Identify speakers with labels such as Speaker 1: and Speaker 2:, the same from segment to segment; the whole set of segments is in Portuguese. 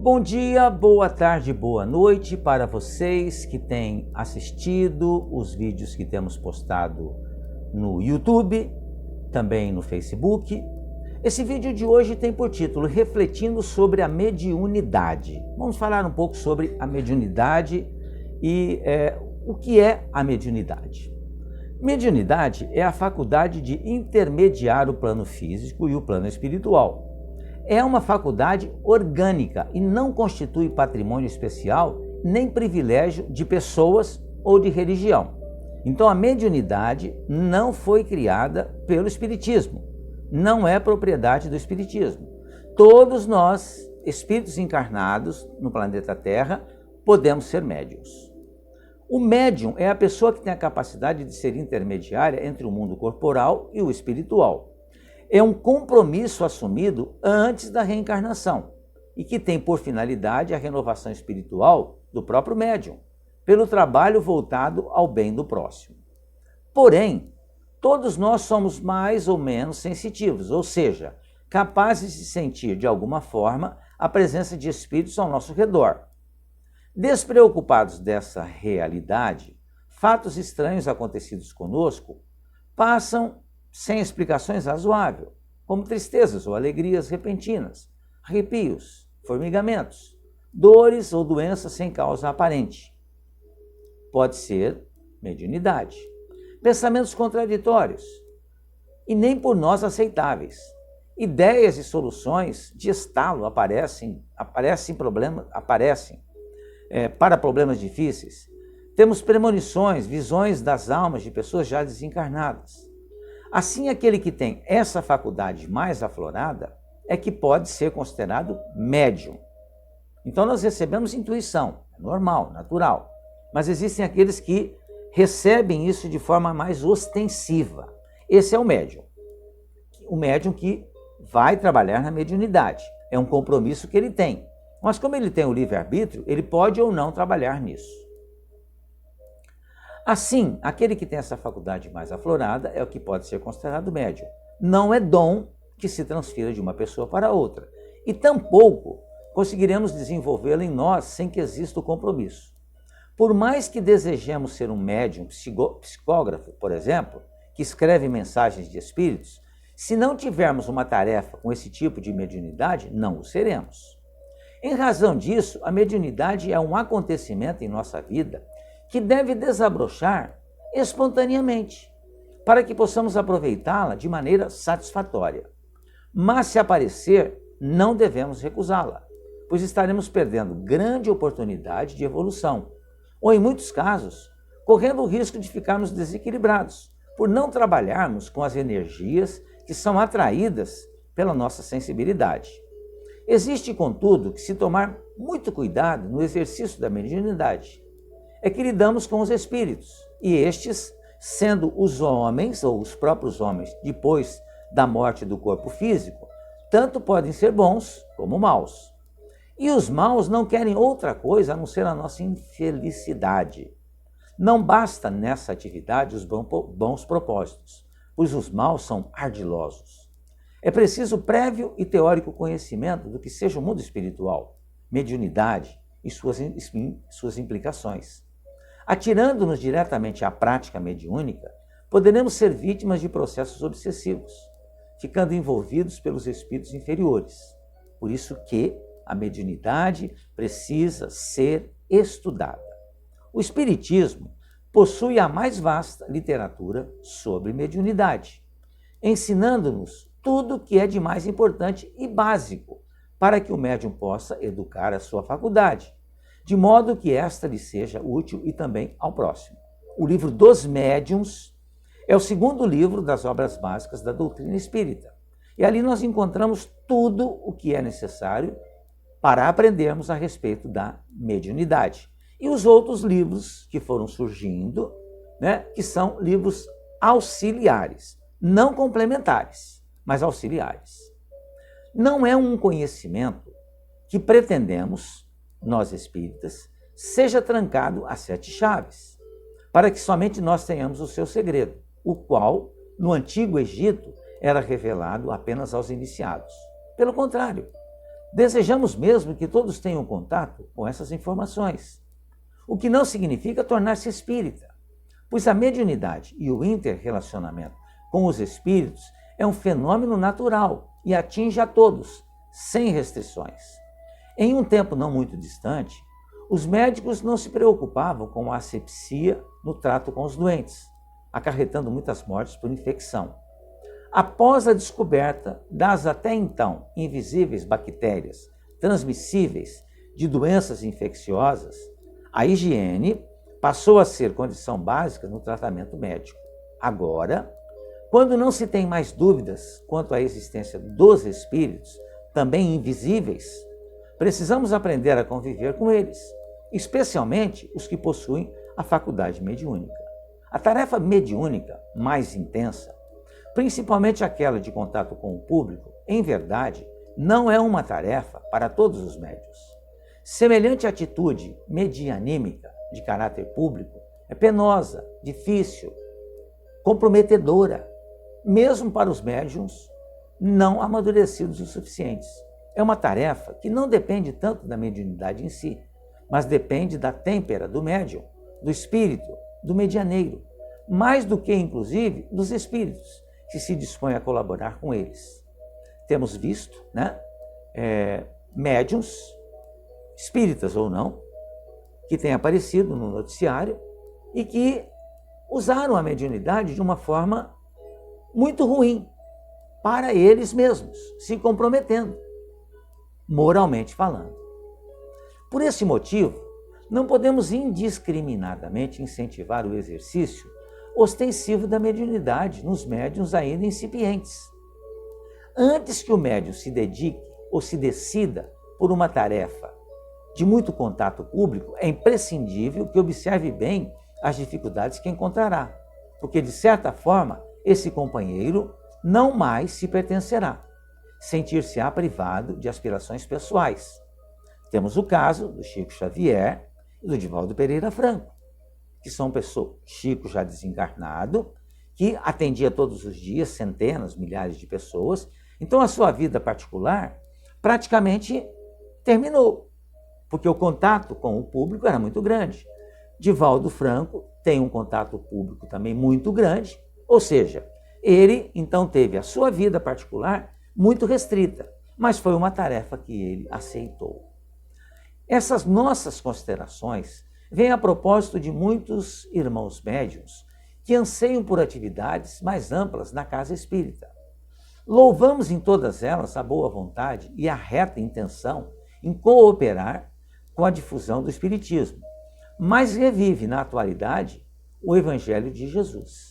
Speaker 1: Bom dia, boa tarde, boa noite para vocês que têm assistido os vídeos que temos postado no YouTube, também no Facebook. Esse vídeo de hoje tem por título Refletindo sobre a Mediunidade. Vamos falar um pouco sobre a mediunidade e o que é a mediunidade. Mediunidade é a faculdade de intermediar o plano físico e o plano espiritual. É uma faculdade orgânica e não constitui patrimônio especial nem privilégio de pessoas ou de religião. Então a mediunidade não foi criada pelo Espiritismo, não é propriedade do Espiritismo. Todos nós, espíritos encarnados no planeta Terra, podemos ser médiuns. O médium é a pessoa que tem a capacidade de ser intermediária entre o mundo corporal e o espiritual. É um compromisso assumido antes da reencarnação e que tem por finalidade a renovação espiritual do próprio médium, pelo trabalho voltado ao bem do próximo. Porém, todos nós somos mais ou menos sensitivos, ou seja, capazes de sentir de alguma forma a presença de espíritos ao nosso redor. Despreocupados dessa realidade, fatos estranhos acontecidos conosco passam sem explicações razoáveis, como tristezas ou alegrias repentinas, arrepios, formigamentos, dores ou doenças sem causa aparente. Pode ser mediunidade. Pensamentos contraditórios e nem por nós aceitáveis. Ideias e soluções de estalo aparecem para problemas difíceis. Temos premonições, visões das almas de pessoas já desencarnadas. Assim, aquele que tem essa faculdade mais aflorada é que pode ser considerado médium. Então nós recebemos intuição, é normal, natural, mas existem aqueles que recebem isso de forma mais ostensiva. Esse é o médium que vai trabalhar na mediunidade, é um compromisso que ele tem. Mas como ele tem o livre-arbítrio, ele pode ou não trabalhar nisso. Assim, aquele que tem essa faculdade mais aflorada é o que pode ser considerado médium. Não é dom que se transfira de uma pessoa para outra. E tampouco conseguiremos desenvolvê-lo em nós sem que exista o compromisso. Por mais que desejemos ser um médium psicógrafo, por exemplo, que escreve mensagens de espíritos, se não tivermos uma tarefa com esse tipo de mediunidade, não o seremos. Em razão disso, a mediunidade é um acontecimento em nossa vida que deve desabrochar espontaneamente, para que possamos aproveitá-la de maneira satisfatória. Mas se aparecer, não devemos recusá-la, pois estaremos perdendo grande oportunidade de evolução, ou em muitos casos, correndo o risco de ficarmos desequilibrados, por não trabalharmos com as energias que são atraídas pela nossa sensibilidade. Existe, contudo, que se tomar muito cuidado no exercício da mediunidade, é que lidamos com os espíritos, e estes, sendo os homens, ou os próprios homens, depois da morte do corpo físico, tanto podem ser bons como maus. E os maus não querem outra coisa a não ser a nossa infelicidade. Não basta nessa atividade os bons propósitos, pois os maus são ardilosos. É preciso prévio e teórico conhecimento do que seja o mundo espiritual, mediunidade e suas implicações. Atirando-nos diretamente à prática mediúnica, poderemos ser vítimas de processos obsessivos, ficando envolvidos pelos espíritos inferiores. Por isso que a mediunidade precisa ser estudada. O Espiritismo possui a mais vasta literatura sobre mediunidade, ensinando-nos tudo o que é de mais importante e básico para que o médium possa educar a sua faculdade, de modo que esta lhe seja útil e também ao próximo. O livro dos Médiuns é o segundo livro das obras básicas da doutrina espírita. E ali nós encontramos tudo o que é necessário para aprendermos a respeito da mediunidade. E os outros livros que foram surgindo, que são livros auxiliares, não complementares, mas auxiliares. Não é um conhecimento que pretendemos, nós espíritas, seja trancado a 7 chaves, para que somente nós tenhamos o seu segredo, o qual, no Antigo Egito, era revelado apenas aos iniciados. Pelo contrário, Desejamos mesmo que todos tenham contato com essas informações, o que não significa tornar-se espírita, pois a mediunidade e o interrelacionamento com os espíritos é um fenômeno natural e atinge a todos, sem restrições. Em um tempo não muito distante, os médicos não se preocupavam com a asepsia no trato com os doentes, acarretando muitas mortes por infecção. Após a descoberta das até então invisíveis bactérias transmissíveis de doenças infecciosas, a higiene passou a ser condição básica no tratamento médico. Agora, quando não se tem mais dúvidas quanto à existência dos espíritos, também invisíveis, precisamos aprender a conviver com eles, especialmente os que possuem a faculdade mediúnica. A tarefa mediúnica mais intensa, principalmente aquela de contato com o público, em verdade, não é uma tarefa para todos os médiuns. Semelhante atitude medianímica de caráter público é penosa, difícil, comprometedora, mesmo para os médiuns não amadurecidos o suficientes. É uma tarefa que não depende tanto da mediunidade em si, mas depende da têmpera do médium, do espírito, do medianeiro, mais do que, inclusive, dos espíritos que se dispõem a colaborar com eles. Temos visto, médiuns, espíritas ou não, que têm aparecido no noticiário e que usaram a mediunidade de uma forma muito ruim para eles mesmos, se comprometendo, moralmente falando. Por esse motivo, não podemos indiscriminadamente incentivar o exercício ostensivo da mediunidade nos médiuns ainda incipientes. Antes que o médium se dedique ou se decida por uma tarefa de muito contato público, é imprescindível que observe bem as dificuldades que encontrará, porque, de certa forma, esse companheiro não mais se pertencerá, sentir-se-á privado de aspirações pessoais. Temos o caso do Chico Xavier e do Divaldo Pereira Franco, que são pessoas, Chico já desencarnado, que atendia todos os dias centenas, milhares de pessoas, então a sua vida particular praticamente terminou, porque o contato com o público era muito grande. Divaldo Franco tem um contato público também muito grande, ou seja, ele então teve a sua vida particular muito restrita, mas foi uma tarefa que ele aceitou. Essas nossas considerações vêm a propósito de muitos irmãos médiuns que anseiam por atividades mais amplas na casa espírita. Louvamos em todas elas a boa vontade e a reta intenção em cooperar com a difusão do espiritismo, mas revive na atualidade o Evangelho de Jesus.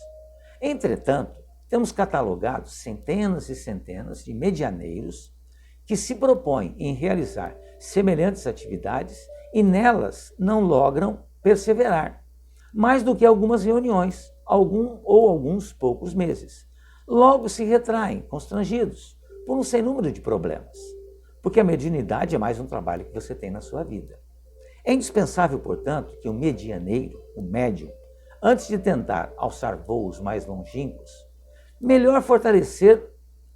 Speaker 1: Entretanto, temos catalogado centenas e centenas de medianeiros que se propõem em realizar semelhantes atividades e nelas não logram perseverar, mais do que algumas reuniões, alguns poucos meses. Logo se retraem, constrangidos, por um sem número de problemas, porque a mediunidade é mais um trabalho que você tem na sua vida. É indispensável, portanto, que o medianeiro, o médium, antes de tentar alçar voos mais longínquos, melhor fortalecer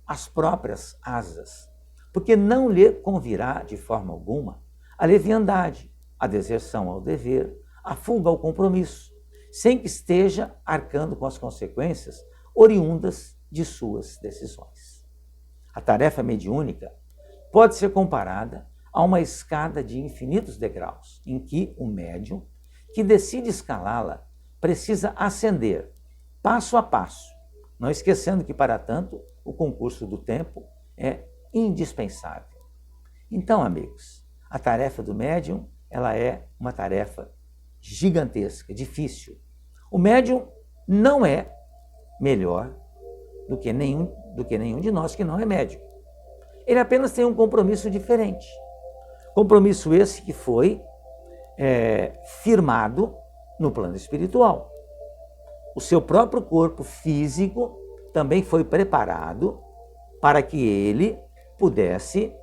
Speaker 1: as próprias asas, porque não lhe convirá de forma alguma a leviandade, a deserção ao dever, a fuga ao compromisso, sem que esteja arcando com as consequências oriundas de suas decisões. A tarefa mediúnica pode ser comparada a uma escada de infinitos degraus, em que o médium, que decide escalá-la, precisa ascender, passo a passo, não esquecendo que, para tanto, o concurso do tempo é indispensável. Então, amigos, a tarefa do médium, ela é uma tarefa gigantesca, difícil. O médium não é melhor do que nenhum de nós que não é médium. Ele apenas tem um compromisso diferente. Compromisso esse que foi firmado no plano espiritual. O seu próprio corpo físico também foi preparado para que ele pudesse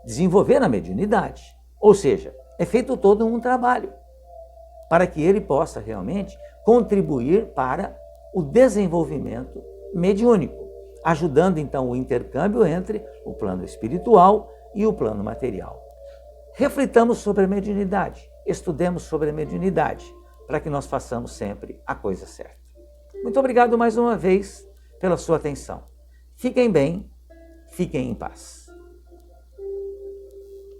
Speaker 1: desenvolver a mediunidade. Ou seja, é feito todo um trabalho para que ele possa realmente contribuir para o desenvolvimento mediúnico, ajudando então o intercâmbio entre o plano espiritual e o plano material. Reflitamos sobre a mediunidade, estudemos sobre a mediunidade, para que nós façamos sempre a coisa certa. Muito obrigado mais uma vez pela sua atenção. Fiquem bem, fiquem em paz.